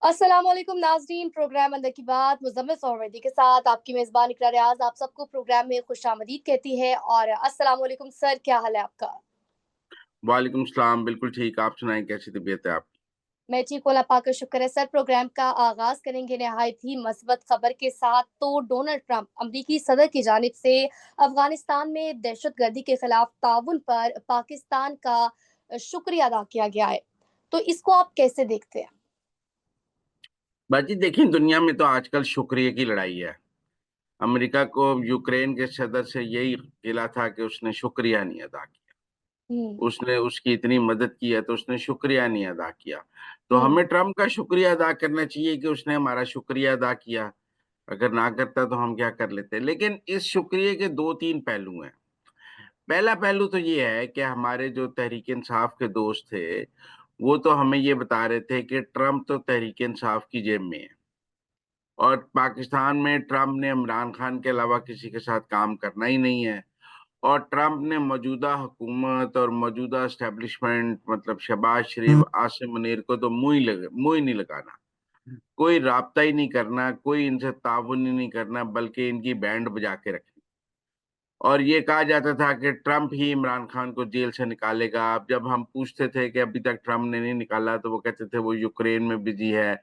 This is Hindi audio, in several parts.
अस्सलाम वालेकुम नाज़रीन, प्रोग्राम अंदर की बात मुज़म्मिल सौरवैदी के साथ आपकी मेज़बान इकरा रियाज़ आप सबको प्रोग्राम में खुशामदीद कहती है। और अस्सलाम वालेकुम सर, क्या हाल है आपका? वालेकुम सलाम, बिल्कुल ठीक। आप सुनाएँ कैसी तबीयत है आपकी? मैं ठीक हूँ, अल्लाह पाक का शुक्र है। सर, प्रोग्राम का आगाज़ करेंगे नहायत ही मस्बत खबर के साथ। तो डोनाल्ड ट्रंप अमरीकी सदर की जानिब से अफ़गानिस्तान में दहशतगर्दी के खिलाफ ताउन पर पाकिस्तान का शुक्रिया अदा किया गया है। तो इसको आप कैसे देखते हैं? बाजी देखिए, दुनिया में तो आजकल शुक्रिया की लड़ाई है। अमेरिका को यूक्रेन के सदर से यही गिला था कि उसने शुक्रिया नहीं अदा किया। हुँ, उसने उसकी इतनी मदद की है तो उसने शुक्रिया नहीं अदा किया। तो हुँ, हमें ट्रम्प का शुक्रिया अदा करना चाहिए कि उसने हमारा शुक्रिया अदा किया। अगर ना करता तो हम क्या कर लेते? लेकिन इस शुक्रिया के 2-3 पहलू हैं। पहला पहलू तो ये है कि हमारे जो तहरीक-ए-इंसाफ के दोस्त थे, वो तो हमें ये बता रहे थे कि ट्रम्प तो तहरीक-ए-इंसाफ की जेब में है। और पाकिस्तान में ट्रम्प ने इमरान खान के अलावा किसी के साथ काम करना ही नहीं है। और ट्रम्प ने मौजूदा हुकूमत और मौजूदा एस्टेब्लिशमेंट मतलब शहबाज शरीफ, आसिम मुनीर को तो मुँह ही नहीं लगाना। कोई राब्ता ही नहीं करना, कोई इनसे ताउन ही नहीं करना, बल्कि इनकी बैंड बजा के रखनी। और ये कहा जाता था कि ट्रम्प ही इमरान खान को जेल से निकालेगा। अब जब हम पूछते थे कि अभी तक ट्रम्प ने नहीं निकाला, तो वो कहते थे वो यूक्रेन में बिज़ी है,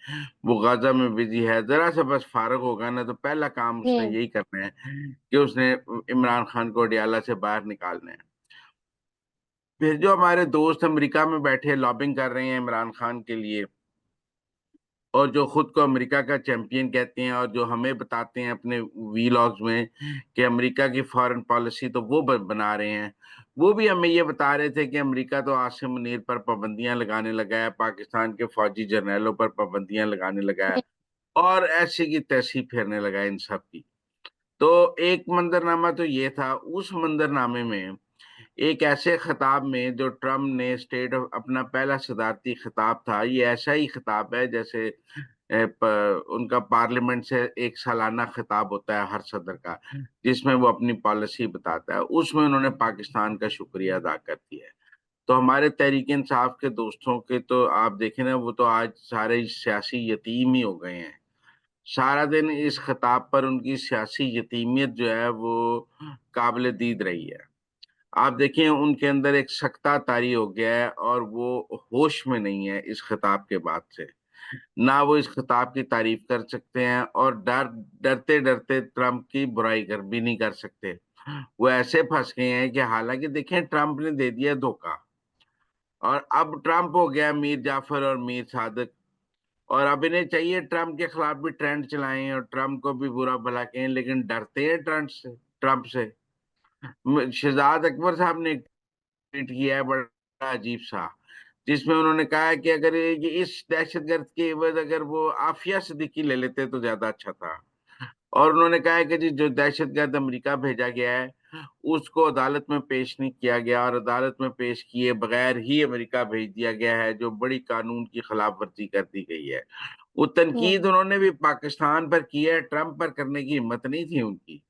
वो गाज़ा में बिज़ी है। ज़रा-सा बस फ़ारग होगा ना, तो पहला काम उसने हुँ। यही करना है कि उसने इमरान खान को अडयाला से बाहर निकालना है। फिर जो हमारे दोस्त अमेरिका में बैठे लॉबिंग कर रहे हैं इमरान खान के लिए, और जो खुद को अमेरिका का चैंपियन कहते हैं और जो हमें बताते हैं अपने वीलॉग्स में कि अमेरिका की फॉरेन पॉलिसी तो वो बना रहे हैं। वो भी हमें ये बता रहे थे कि अमेरिका तो आसिम मुनीर पर पाबंदियाँ लगाने लगा है, पाकिस्तान के फौजी जर्नैलों पर पाबंदियाँ लगाने लगा है और ऐसे की तैसी फेरने लगा है इन सब की। तो एक मंज़रनामा तो ये था। उस मंज़रनामे में एक ऐसे खिताब में जो ट्रम्प ने स्टेट ऑफ अपना पहला सदारती खिताब था, ये ऐसा ही खिताब है जैसे उनका पार्लियामेंट से एक सालाना खिताब होता है हर सदर का, जिसमें वो अपनी पॉलिसी बताता है। उसमें उन्होंने पाकिस्तान का शुक्रिया अदा कर दिया है। तो हमारे तहरीक-ए-इंसाफ के दोस्तों के तो आप देखें ना, वो तो आज सारे सियासी यतीम ही हो गए हैं। सारा दिन इस खिताब पर उनकी सियासी यतीमियत जो है वो काबिल-दीद रही है। आप देखें उनके अंदर एक सकता तारी हो गया है और वो होश में नहीं है इस खिताब के बाद से। ना वो इस खिताब की तारीफ़ कर सकते हैं और डरते-डरते ट्रम्प की बुराई कर भी नहीं कर सकते। वो ऐसे फँस गए हैं कि हालाँकि देखें ट्रम्प ने दे दिया धोखा और अब ट्रम्प हो गया मीर जाफ़र और मीर सादिक, और अब इन्हें चाहिए ट्रम्प के खिलाफ भी ट्रेंड चलाएँ और ट्रम्प को भी बुरा-भला कहें, लेकिन डरते हैं ट्रम्प से। शहज़ाद अकबर साहब ने ट्वीट किया है बड़ा अजीब-सा, जिसमें उन्होंने कहा है कि अगर ये इस दहशतगर्द के एवज़ अगर वो आफ़िया सिद्दीकी ले लेते तो ज़्यादा अच्छा था। और उन्होंने कहा है कि जी जो दहशतगर्द अमेरिका भेजा गया है, उसको अदालत में पेश नहीं किया गया और अदालत में पेश किए बगैर ही अमेरिका भेज दिया गया है, जो बड़ी कानून की खिलाफ-वर्ज़ी कर दी गई है। वो हुँ। तनकीद उन्होंने भी पाकिस्तान पर की है, ट्रम्प पर करने की हिम्मत नहीं थी उनकी।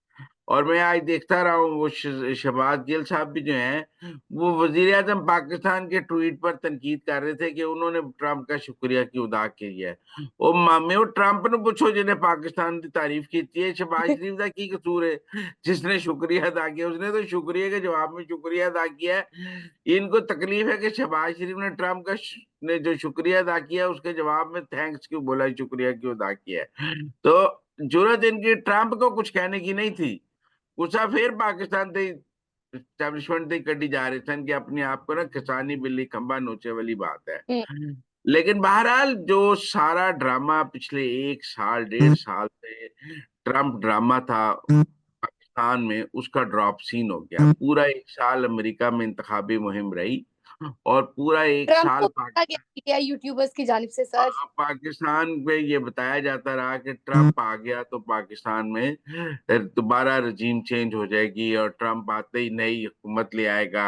और मैं आज देखता रहा हूँ वो शहबाज गिल साहब भी जो हैं, वो वज़ीर-ए-आज़म पाकिस्तान के ट्वीट पर तनकीद कर रहे थे कि उन्होंने ट्रम्प का शुक्रिया क्यों अदा किया है। ओ माम्यो ट्रम्प नूं पुछो जिन्हें पाकिस्तान की तारीफ़ की है, शहबाज शरीफ का की कसूर है, जिसने शुक्रिया अदा किया, उसने तो शुक्रिया के जवाब में शुक्रिया अदा किया है। इनको तकलीफ़ है कि शहबाज शरीफ ने ट्रम्प का ने जो शुक्रिया अदा किया, उसके जवाब में थैंक्स क्यों बोला, शुक्रिया क्यों अदा किया है। तो ज़रूरत इनकी ट्रम्प को कुछ कहने की नहीं थी। गुस्सा फिर पाकिस्तान ते एस्टैब्लिशमेंट ते कड्ढी जा रहे सन कि अपने आप को ना किसानी बिल्ली खंभा नोचे वाली बात है। हुँ। लेकिन बहरहाल जो सारा ड्रामा पिछले 1 साल, 1.5 साल से ट्रम्प ड्रामा था पाकिस्तान में, उसका ड्रॉप सीन हो गया। पूरा 1 साल अमेरिका में इंतखाबी मुहिम रही और पूरा 1 ट्रंप साल को पकड़ा गया यूट्यूबर्स की जानिब से सर। पाकिस्तान में ये बताया जाता रहा कि ट्रम्प आ गया तो पाकिस्तान में दोबारा रजीम चेंज हो जाएगी और ट्रम्प आते ही नई हुकूमत ले आएगा,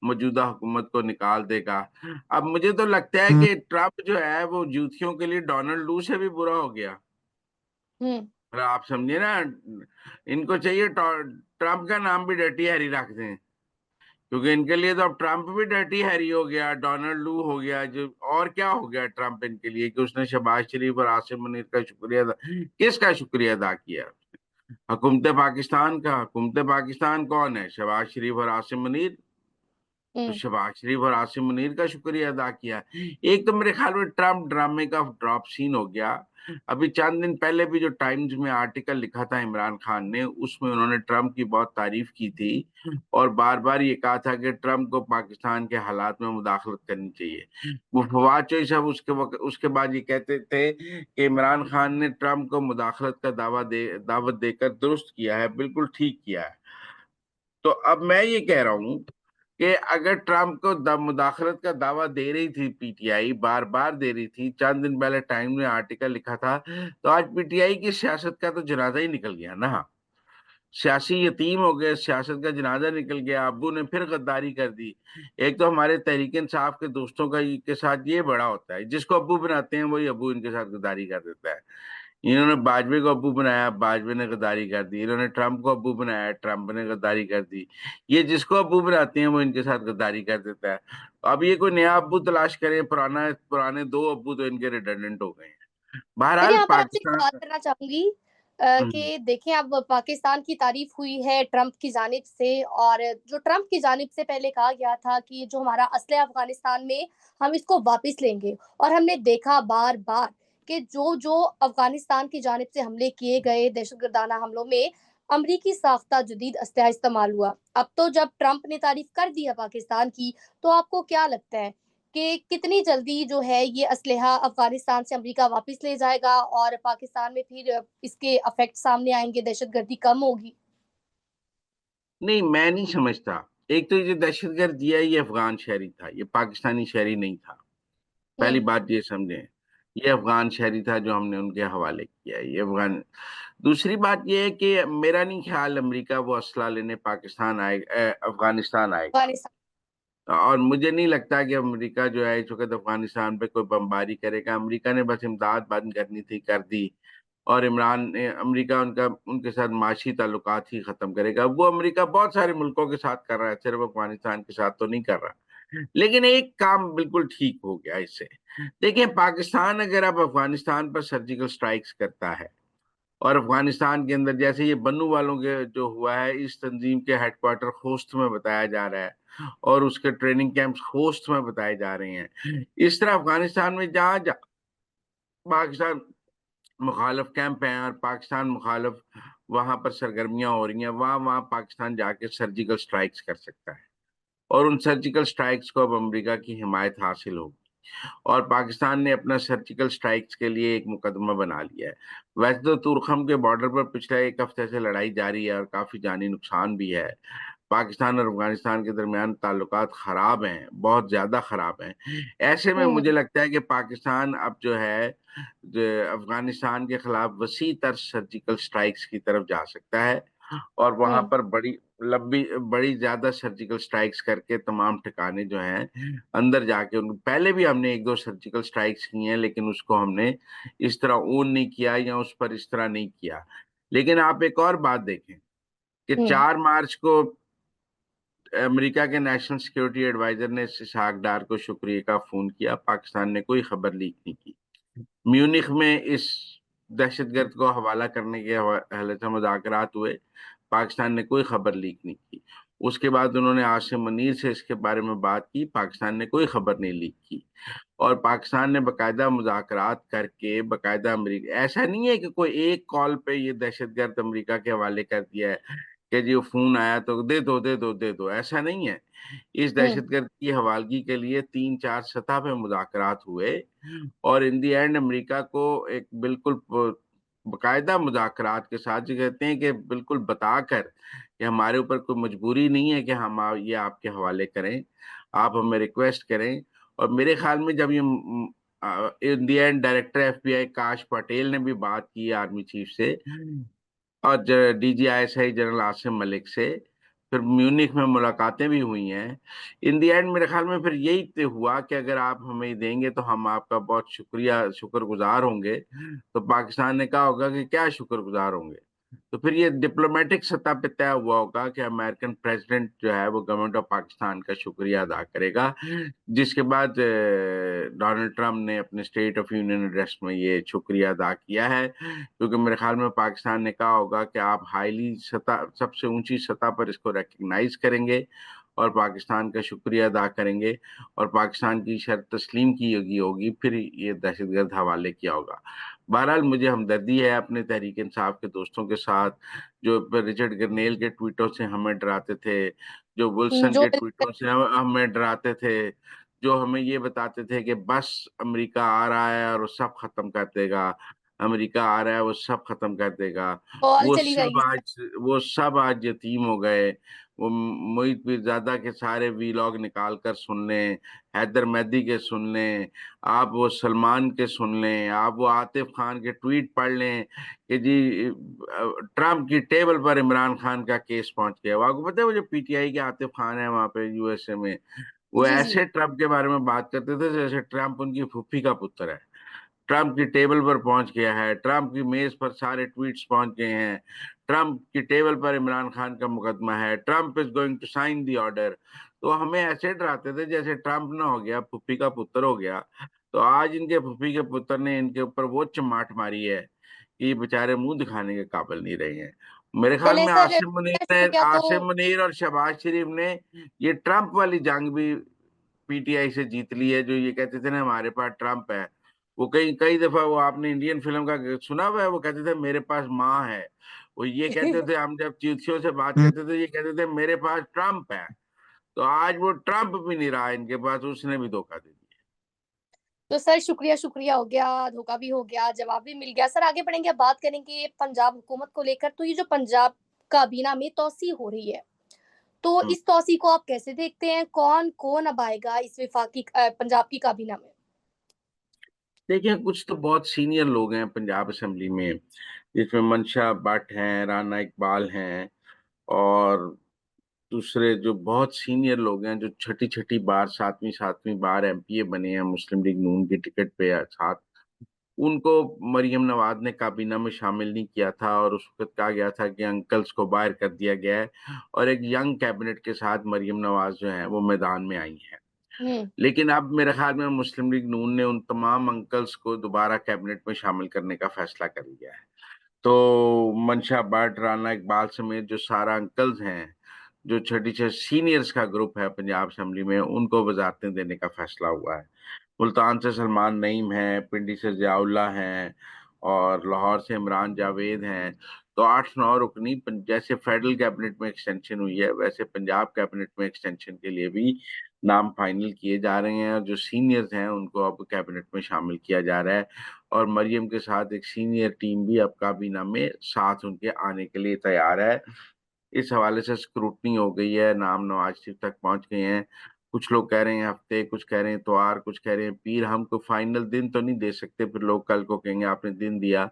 मौजूदा हुकूमत को निकाल देगा। अब मुझे तो लगता है कि ट्रम्प जो है वो जूतियों के लिए डोनाल्ड लू से भी बुरा हो गया। हुँ। मतलब आप समझे ना, इनको चाहिए ट्रम्प का नाम भी डर्टी हैरी रख दें। क्योंकि इनके लिए तो अब ट्रंप भी डर्टी हैरी हो गया, डोनाल्ड लू हो गया, जो और क्या हो गया ट्रंप इनके लिए कि उसने शहबाज शरीफ और आसिम मुनीर का शुक्रिया अदा, किसका शुक्रिया अदा किया? हुकूमत पाकिस्तान का। हुकूमत पाकिस्तान कौन है? शहबाज शरीफ और आसिम मुनीर। तो हम्म। शहबाज शरीफ और आसिम मुनीर का शुक्रिया अदा किया। एक तो मेरे ख्याल में ट्रम्प ड्रामे का ड्रॉप सीन हो गया। अभी चंद दिन पहले भी जो टाइम्स में आर्टिकल लिखा था इमरान खान ने, उसमें उन्होंने ट्रम्प की बहुत तारीफ की थी और बार बार ये कहा था कि ट्रम्प को पाकिस्तान के हालात में मुदाखलत करनी चाहिए। वो फवाद चौधरी साहब उसके बाद ये कहते थे कि इमरान खान ने ट्रम्प को मुदाखलत का दावत देकर दुरुस्त किया है, बिल्कुल ठीक किया है। तो अब मैं ये कह रहा हूं कि अगर ट्रम्प को मुदाखलत का दावा दे रही थी पीटीआई, बार बार दे रही थी, चंद दिन पहले टाइम में आर्टिकल लिखा था, तो आज पीटीआई की सियासत का तो जनाजा ही निकल गया ना। सियासी यतीम हो गए, सियासत का जनाजा निकल गया। अब्बू ने फिर गद्दारी कर दी। एक तो हमारे तहरीक इंसाफ के दोस्तों का के साथ ये बड़ा होता है, जिसको अब्बू बनाते हैं वही अब्बू इनके साथ गद्दारी कर देता है। इन्होंने बाजवे को अब्बू बनाया, बाजवे ने गद्दारी कर दी। इन्होंने ट्रंप को अब्बू बनाया, ट्रंप ने गद्दारी कर दी। ये जिसको अब्बू बनाते हैं वो इनके साथ गद्दारी कर देता है। अब ये कोई नया अब्बू तलाश करें, पुराने दो अब्बू तो इनके रिडंडेंट हो गए हैं। मैं बहरहाल यहाँ पर आपसे एक बात पाकिस्तान। करना चाहूंगी हम्म, कि देखें, अब पाकिस्तान की तारीफ हुई है ट्रंप की जानिब से, और जो ट्रंप की जानिब से पहले कहा गया था कि जो हमारा असले अफगानिस्तान में, हम इसको वापस लेंगे। और हमने देखा बार बार कि जो जो अफगानिस्तान की जानिब से हमले किए गए, दहशतगर्दाना हमलों में अमरीकी साख्ता जदीद असलहा इस्तेमाल हुआ। अब तो जब ट्रंप ने तारीफ कर दी है पाकिस्तान की, तो आपको क्या लगता है कि कितनी जल्दी जो है ये असलहा अफगानिस्तान से अमेरिका वापस ले जाएगा और पाकिस्तान में फिर इसके इफेक्ट सामने आएंगे, दहशतगर्दी कम होगी? नहीं, मैं नहीं समझता। एक तो ये दहशतगर्द दिया, ये अफगान शहरी था, ये पाकिस्तानी शहरी नहीं था। पहली हम्म। बात ये समझें, ये अफगान शहरी था जो हमने उनके हवाले किया, ये अफगान। दूसरी बात ये है कि मेरा नहीं ख्याल अमेरिका वो असला लेने पाकिस्तान अफगानिस्तान आएगा। अफगानिस्तान। और मुझे नहीं लगता कि अमेरिका जो है इस वक्त अफगानिस्तान पे कोई बमबारी करेगा। अमेरिका ने बस इमदाद बंद करनी थी, कर दी। और अमेरिका उनके साथ माशी ताल्लुकात ही खत्म करेगा। वो अमेरिका बहुत सारे मुल्कों के साथ कर रहा है, सिर्फ अफगानिस्तान के साथ तो नहीं कर रहा। लेकिन एक काम बिल्कुल ठीक हो गया इससे। देखिए, पाकिस्तान अगर अब अफगानिस्तान पर सर्जिकल स्ट्राइक्स करता है और अफगानिस्तान के अंदर, जैसे ये बन्नू वालों के जो हुआ है, इस तंजीम के हेडक्वार्टर खोस्त में बताया जा रहा है और उसके ट्रेनिंग कैंप्स खोस्त में बताए जा रहे हैं, इस तरह अफगानिस्तान में जहां पाकिस्तान मुखालफ कैंप हैं और पाकिस्तान मुखालफ वहां पर सरगर्मियां हो रही हैं, वहां वहां पाकिस्तान जाके सर्जिकल स्ट्राइक्स कर सकता है। और उन सर्जिकल स्ट्राइक्स को अब अमेरिका की हिमायत हासिल होगी। और पाकिस्तान ने अपना सर्जिकल स्ट्राइक्स के लिए एक मुकदमा बना लिया है। वैसे तो तुरखम के बॉर्डर पर पिछले एक हफ्ते से लड़ाई जारी है और काफी जानी नुकसान भी है। पाकिस्तान और अफगानिस्तान के दरमियान ताल्लुकात खराब हैं, बहुत ज्यादा खराब हैं। ऐसे में मुझे हम्म। लगता है कि पाकिस्तान अब जो है, जो अफगानिस्तान के खिलाफ वसी तर सर्जिकल स्ट्राइक्स की तरफ जा सकता है और वहां हम्म। पर बड़ी ज्यादा सर्जिकल स्ट्राइक्स करके तमाम ठिकाने जो हैं अंदर जाके, उन पहले भी हमने एक दो सर्जिकल स्ट्राइक्स की हैं, लेकिन उसको हमने इस तरह ओन नहीं किया या उस पर इस तरह नहीं किया। लेकिन आप एक और बात देखें कि हम्म। 4 मार्च को अमेरिका के नेशनल सिक्योरिटी एडवाइजर ने इसहाक डार को शुक्रिया का फोन किया, पाकिस्तान ने कोई खबर लीक नहीं की। म्यूनिख में इस दहशतगर्द को हवाला करने के हवाले से मुज़ाकरात हुए, पाकिस्तान ने कोई खबर लीक नहीं की। उसके बाद उन्होंने आसिम मनीर से इसके बारे में बात की, पाकिस्तान ने कोई खबर नहीं लीक की। और पाकिस्तान ने बाकायदा मुज़ाकरात करके, बाकायदा अमरीका, ऐसा नहीं है कि कोई एक कॉल पे ये दहशतगर्द अमरीका के हवाले कर दिया है कि जी वो फोन आया तो दे दो दे दो दे दो, ऐसा नहीं है। इस हम्म। दहशतगर्द की हवालगी के लिए 3-4 सतह पे मुज़ाकरात हुए और इन दी एंड अमेरिका को एक बिल्कुल बाकायदा मुज़ाकरात के साथ, जो कहते हैं कि बिल्कुल बताकर कि हमारे ऊपर कोई मजबूरी नहीं है कि हम ये आपके हवाले करें, आप हमें रिक्वेस्ट करें। और मेरे ख्याल में जब ये इन दी एंड डायरेक्टर एफबीआई काश पटेल ने भी बात की आर्मी चीफ से और डीजीआईएसआई जनरल आसिम मलिक से, फिर म्यूनिख में मुलाकातें भी हुई हैं। इन दी एंड मेरे ख्याल में फिर यही तय हुआ कि अगर आप हमें देंगे तो हम आपका बहुत शुक्रगुजार होंगे। तो पाकिस्तान ने कहा होगा कि क्या शुक्रगुजार होंगे, तो फिर ये डिप्लोमेटिक सतह पे तय हुआ होगा कि अमेरिकन प्रेसिडेंट जो है वो गवर्नमेंट ऑफ पाकिस्तान का शुक्रिया अदा करेगा, जिसके बाद डोनाल्ड ट्रंप ने अपने स्टेट ऑफ यूनियन एड्रेस में ये शुक्रिया अदा किया है, क्योंकि मेरे ख्याल में पाकिस्तान ने कहा होगा कि आप हाईली सतह, सबसे ऊंची सतह पर इसको रिकग्नाइज करेंगे और पाकिस्तान का शुक्रिया अदा करेंगे और पाकिस्तान की शर्त तस्लीम की होगी, फिर ये दहशतगर्द हवाले किया होगा। बहरहाल मुझे हमदर्दी है अपने तहरीक इंसाफ के दोस्तों के साथ, जो रिचर्ड गर्नेल के ट्वीटों से हमें डराते थे, जो विल्सन जो के ट्वीटों से हमें डराते थे, जो हमें ये बताते थे कि बस अमेरिका आ रहा है और वो सब खत्म कर देगा, अमेरिका आ रहा है वो सब खत्म कर देगा, कॉल वो चली सब जाएगी। आज वो सब आज यतीम हो गए। वो मोहित पीरजादा के सारे वीलॉग निकाल कर सुन लें, हैदर मेहदी के सुन लें, आप वो सलमान के सुन लें, आप वो आतिफ खान के ट्वीट पढ़ लें कि जी ट्रम्प की टेबल पर इमरान खान का केस पहुंच गया। वो आपको पता है वो जो पीटीआई के आतिफ खान है वहां पे यूएसए में, वो जी जी। ऐसे ट्रम्प के बारे में बात करते थे जैसे ट्रम्प उनकी फूफी का पुत्र है। ट्रम्प की टेबल पर पहुंच गया है, ट्रम्प की मेज पर सारे ट्वीट्स पहुंच गए हैं, ट्रम्प की टेबल पर इमरान खान का मुकदमा है, Trump is going to sign the order. तो हमें ऐसे डराते थे जैसे ट्रम्प ना हो गया, फुफ्फी का पुत्र हो गया। तो आज इनके फुफ्फी के पुत्र ने इनके ऊपर वो चमाट मारी है कि ये बेचारे मुंह दिखाने के काबिल नहीं रहे हैं। मेरे ख्याल चले में सर, शुक्रिया तो। आसिम मुनीर और शहबाज शरीफ ने ये ट्रम्प वाली जंग भी पीटीआई से जीत ली है। जो ये कहते थे ना हमारे पास ट्रम्प है, वो कई कई दफा वो आपने इंडियन फिल्म का सुना हुआ है, वो कहते थे मेरे पास माँ है। वो ये कहते थे, हम जब चीथियों से बात करते थे ये कहते थे मेरे पास ट्रम्प है। तो आज वो ट्रम्प भी नहीं रहा इनके पास, उसने भी धोखा दे दिया। तो सर शुक्रिया, शुक्रिया हो गया, धोखा भी हो गया, जवाब भी मिल गया। सर आगे बढ़ेंगे, बात करेंगे पंजाब हुकूमत को लेकर। तो ये जो पंजाब काबीना में तौसी हो रही है, तो हम्म। इस तौसी को आप कैसे देखते हैं? कौन कौन अब आएगा इस विफाकी पंजाब की काबीना में? देखिए कुछ तो बहुत सीनियर लोग हैं पंजाब असेंबली में, जिसमें मनशा भट्ट हैं, राना इकबाल हैं, और दूसरे जो बहुत सीनियर लोग हैं जो छठी छठी बार, सातवीं सातवीं बार एमपीए बने हैं मुस्लिम लीग नून की टिकट पे या साथ, उनको मरियम नवाज ने काबीना में शामिल नहीं किया था और उस वक्त कहा गया था कि अंकल्स को बाहर कर दिया गया है और एक यंग कैबिनेट के साथ मरियम नवाज जो है वो मैदान में आई हैं। हम्म। लेकिन अब मेरे ख्याल में मुस्लिम लीग नून ने उन तमाम अंकल्स को दोबारा कैबिनेट में शामिल करने का फैसला कर लिया है। तो मनशा भट्ट, राना इकबाल समेत जो सारा अंकल्स हैं, जो छठी छह सीनियर्स का ग्रुप है पंजाब असेंबली में, उनको वजारतें देने का फैसला हुआ है। मुल्तान से सलमान नईम है, पिंडी से जियाउल्लाह हैं और लाहौर से इमरान जावेद हैं। तो 8-9 रुकनी जैसे फेडरल कैबिनेट में एक्सटेंशन हुई है वैसे पंजाब कैबिनेट में एक्सटेंशन के लिए भी नाम फाइनल किए जा रहे हैं और जो सीनियर्स हैं उनको अब कैबिनेट में शामिल किया जा रहा है। और मरियम के साथ एक सीनियर टीम भी अब काबीना में साथ उनके आने के लिए तैयार है। इस हवाले से स्क्रूटनी हो गई है, नाम नवाज शरीफ तक पहुंच गए हैं। कुछ लोग कह रहे हैं हफ्ते, कुछ कह रहे हैं इतवार, कुछ कह रहे हैं पीर। हम कोई फाइनल दिन तो नहीं दे सकते, फिर लोग कल को कहेंगे आपने दिन दिया।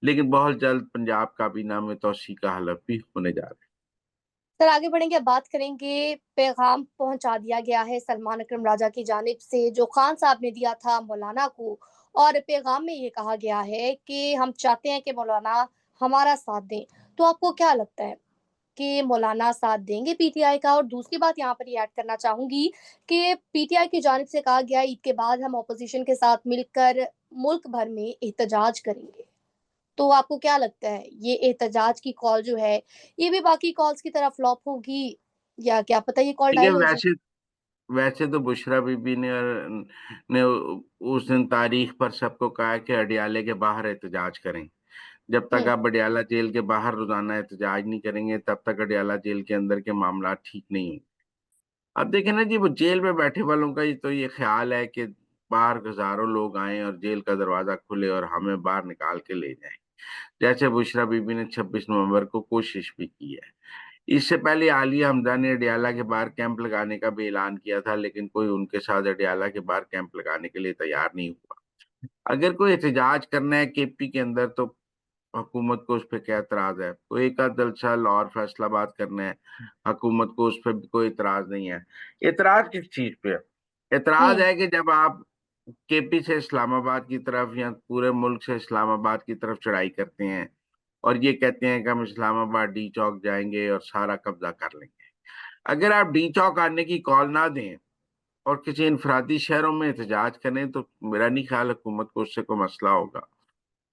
लेकिन बहुत जल्द पंजाब काबीना में तौसीक का हलफ भी होने जा रहा सर आगे बढ़ेंगे, बात करेंगे। पैगाम पहुंचा दिया गया है सलमान अकरम राजा की जानिब से, जो खान साहब ने दिया था मौलाना को। और पैगाम में ये कहा गया है कि हम चाहते हैं कि मौलाना हमारा साथ दें। तो आपको क्या लगता है कि मौलाना साथ देंगे पीटीआई का? और दूसरी बात यहाँ पर ये ऐड करना चाहूंगी कि पीटीआई की जानिब से कहा गया ईद के बाद हम ऑपोजिशन के साथ मिलकर मुल्क भर में एहतजाज करेंगे। तो आपको क्या लगता है, ये एहतजाज की कॉल जो है, ये भी बाकी कॉल्स की तरह फ्लॉप होगी, या क्या पता ये कॉल है। डाइल हो जाए? वैसे वैसे तो बुशरा बीबी ने उस दिन तारीख पर सबको कहा कि अडियाले के बाहर एहतजाज करें। जब तक हम्म। आप अडियाला जेल के बाहर रोजाना एहतजाज नहीं करेंगे तब तक अडियाला जेल के अंदर के मामला ठीक नहीं होंगे। अब देखें ना जी, वो जेल में बैठे वालों का ही तो ये ख्याल है कि बाहर हजारों लोग आए और जेल का दरवाजा खुले और हमें बाहर निकाल के ले जाएं। जैसे बुशरा बीबी ने 26 नवंबर को कोशिश भी की है। इससे पहले आलिया हमजा ने अडियाला के बाहर कैंप लगाने का भी ऐलान किया था, लेकिन कोई उनके साथ अडियाला के बाहर कैंप लगाने के लिए तैयार नहीं हुआ। अगर कोई एहतजाज करना है केपी के अंदर तो हुकूमत को उस पर क्या एतराज है? कोई एक आध जलसा लाहौर फैसलाबाद करना है, हुकूमत को उस पर भी कोई एतराज नहीं है। एतराज किस चीज पे है? एतराज हम्म। है कि जब आप केपी से इस्लामाबाद की तरफ या पूरे मुल्क से इस्लामाबाद की तरफ चढ़ाई करते हैं और ये कहते हैं कि हम इस्लामाबाद डी चौक जाएंगे और सारा कब्जा कर लेंगे। अगर आप डी चौक आने की कॉल ना दें और किसी इनफरादी शहरों में एहतजाज करें तो मेरा नहीं ख्याल हुकूमत को उससे कोई मसला होगा।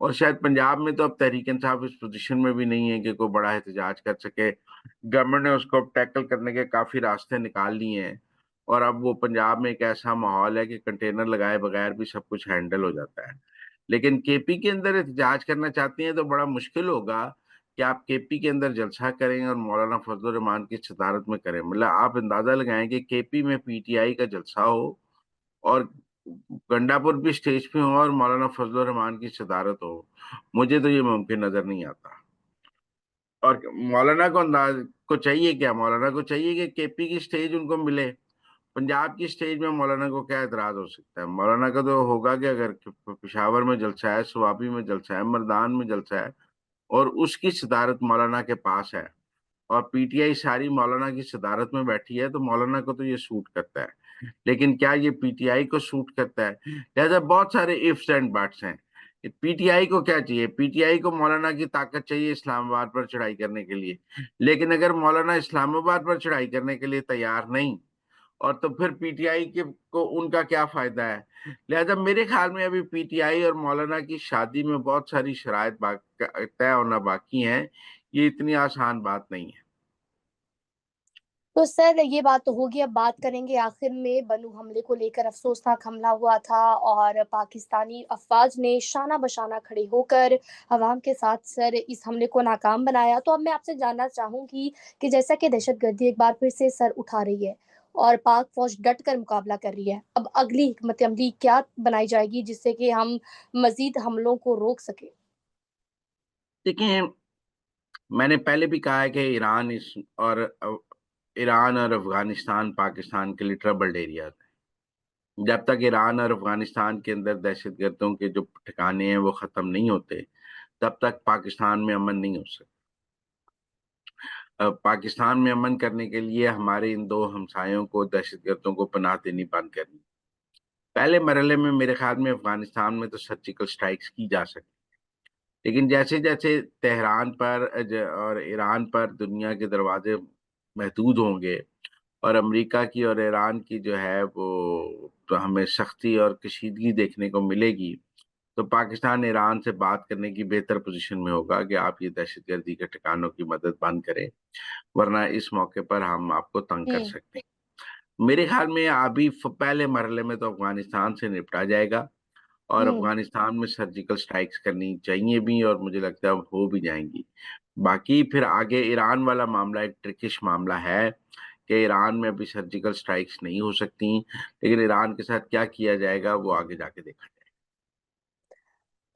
और शायद पंजाब में तो अब तहरीक इंसाफ इस पोजीशन में भी नहीं है कि कोई बड़ा एहतजाज कर सके। गवर्नमेंट ने उसको अब टैकल करने के काफी रास्ते निकाल लिए हैं और अब वो पंजाब में एक ऐसा माहौल है कि कंटेनर लगाए बगैर भी सब कुछ हैंडल हो जाता है। लेकिन केपी के अंदर एहतजाज करना चाहती हैं तो बड़ा मुश्किल होगा कि आप केपी के अंदर जलसा करें और मौलाना फजल रहमान की सदारत में करें। मतलब आप अंदाजा लगाएं कि केपी में पीटीआई का जलसा हो और गंडापुर भी स्टेज पे हो और मौलाना फजल रहमान की सदारत हो। मुझे तो ये मुमकिन नजर नहीं आता। और मौलाना को अंदाज को चाहिए क्या, मौलाना को चाहिए कि केपी की स्टेज उनको मिले। पंजाब की स्टेज में मौलाना को क्या एतराज हो सकता है? मौलाना का तो होगा कि अगर पेशावर में जलसा है, स्वाबी में जलसा है, मर्दान में जलसा है और उसकी सदारत मौलाना के पास है और पीटीआई सारी मौलाना की सदारत में बैठी है, तो मौलाना को तो ये सूट करता है। लेकिन क्या ये पीटीआई को सूट करता है? लिहाजा बहुत सारे इफ्स एंड बट्स हैं। पीटीआई को क्या चाहिए? पीटीआई को मौलाना की ताकत चाहिए इस्लामाबाद पर चढ़ाई करने के लिए। लेकिन अगर मौलाना इस्लामाबाद पर चढ़ाई करने के लिए तैयार नहीं, और तो फिर पीटीआई के को उनका क्या फायदा है? लिहाजा मेरे ख्याल में अभी पीटीआई और मौलाना की शादी में बहुत सारी शराइत तय होना बाकी हैं। ये इतनी आसान बात नहीं है। तो सर ये बात तो होगी, अब बात करेंगे आखिर में बनू हमले को लेकर। अफसोसनाक हमला हुआ था और पाकिस्तानी अफवाज ने शाना बशाना खड़े होकर अवाम के साथ सर इस हमले को नाकाम बनाया। तो अब मैं आपसे जानना चाहूंगी कि जैसा कि दहशतगर्दी एक बार फिर से सर उठा रही है और पाक फौज डट कर मुकाबला कर रही है, अब अगली हिकमत अमली क्या बनाई जाएगी जिससे कि हम मजीद हमलों को रोक सके? देखिए, मैंने पहले भी कहा है कि ईरान और अफगानिस्तान पाकिस्तान के लिए ट्रबल्ड एरिया है। जब तक ईरान और अफगानिस्तान के अंदर दहशतगर्दों के जो ठिकाने हैं वो खत्म नहीं होते, तब तक पाकिस्तान में अमन नहीं हो सकता। पाकिस्तान में अमन करने के लिए हमारे इन दो हमसायों को दहशतगर्दों को पनाह देनी बंद करनी। पहले मरहले में मेरे ख्याल में अफगानिस्तान में तो सर्जिकल स्ट्राइक्स की जा सकती, लेकिन जैसे जैसे तेहरान पर और ईरान पर दुनिया के दरवाजे महदूद होंगे और अमेरिका की और ईरान की जो है वो तो हमें सख्ती और कशीदगी देखने को मिलेगी, तो पाकिस्तान ईरान से बात करने की बेहतर पोजीशन में होगा कि आप ये दहशतगर्दी के ठिकानों की मदद बंद करें, वरना इस मौके पर हम आपको तंग कर हम्म। सकते हैं। मेरे ख्याल में अभी पहले मरहले में तो अफगानिस्तान से निपटा जाएगा और हम्म। अफगानिस्तान में सर्जिकल स्ट्राइक्स करनी चाहिए भी और मुझे लगता है हो भी जाएंगी। बाकी फिर आगे ईरान वाला मामला एक ट्रिकिश मामला है कि ईरान में अभी सर्जिकल स्ट्राइक्स नहीं हो सकती, लेकिन ईरान के साथ क्या किया जाएगा वो आगे जाके देखा जाएगा।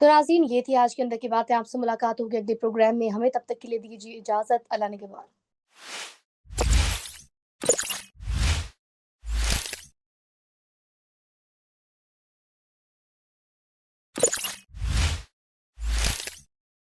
तो नाज़रीन, ये थी आज के अंदर की बातें। आपसे मुलाकात होगी अगले प्रोग्राम में। हमें तब तक के लिए दीजिए इजाज़त। अल्लाह ने के बाद।